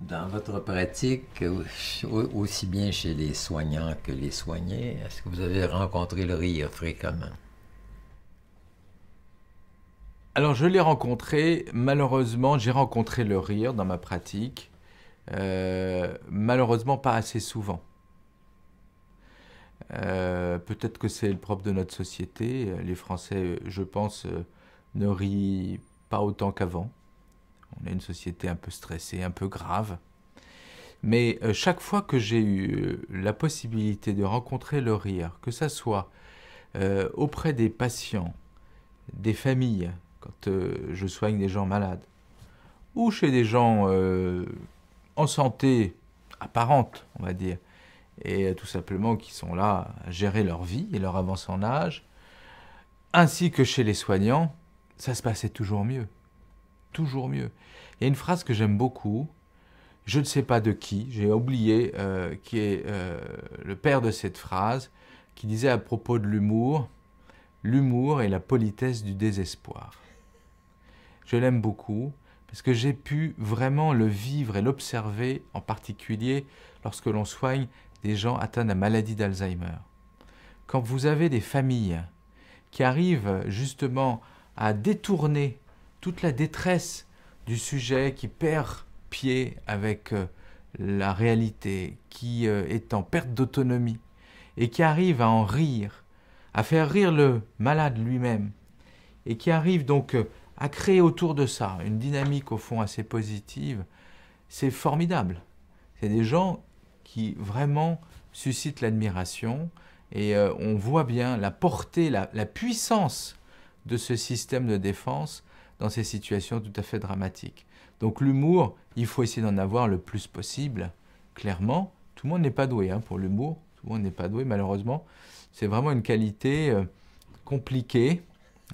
Dans votre pratique, aussi bien chez les soignants que les soignés, est-ce que vous avez rencontré le rire fréquemment? Alors je l'ai rencontré, malheureusement j'ai rencontré le rire dans ma pratique, malheureusement pas assez souvent. Peut-être que c'est le propre de notre société, les Français je pense ne rient pas autant qu'avant. On a une société un peu stressée, un peu grave. Mais chaque fois que j'ai eu la possibilité de rencontrer le rire, que ça soit auprès des patients, des familles, quand je soigne des gens malades, ou chez des gens en santé apparente, on va dire, et tout simplement qui sont là à gérer leur vie et leur avance en âge, ainsi que chez les soignants, ça se passait toujours mieux. Toujours mieux. Il y a une phrase que j'aime beaucoup, je ne sais pas de qui, j'ai oublié, qui est le père de cette phrase, qui disait à propos de l'humour, l'humour est la politesse du désespoir. Je l'aime beaucoup parce que j'ai pu vraiment le vivre et l'observer, en particulier lorsque l'on soigne des gens atteints de la maladie d'Alzheimer. Quand vous avez des familles qui arrivent justement à détourner toute la détresse du sujet qui perd pied avec la réalité, qui est en perte d'autonomie, et qui arrivent à en rire, à faire rire le malade lui-même, et qui arrivent donc à créer autour de ça une dynamique au fond assez positive, c'est formidable. C'est des gens qui vraiment suscitent l'admiration et on voit bien la portée, la puissance de ce système de défense dans ces situations tout à fait dramatiques. Donc l'humour, il faut essayer d'en avoir le plus possible, clairement. Tout le monde n'est pas doué pour l'humour, tout le monde n'est pas doué malheureusement. C'est vraiment une qualité compliquée,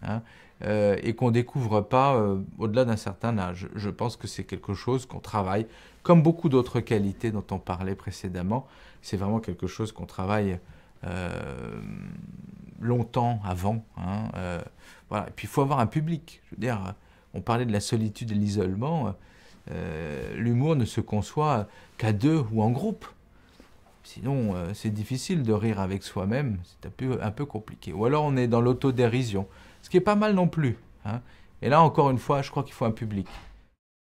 hein, et qu'on ne découvre pas au-delà d'un certain âge. Je pense que c'est quelque chose qu'on travaille, comme beaucoup d'autres qualités dont on parlait précédemment. C'est vraiment quelque chose qu'on travaille longtemps avant. Voilà. Et puis il faut avoir un public. Je veux dire, on parlait de la solitude et de l'isolement. L'humour ne se conçoit qu'à deux ou en groupe. Sinon, c'est difficile de rire avec soi-même, c'est un peu compliqué. Ou alors on est dans l'autodérision, ce qui est pas mal non plus. Et là, encore une fois, je crois qu'il faut un public.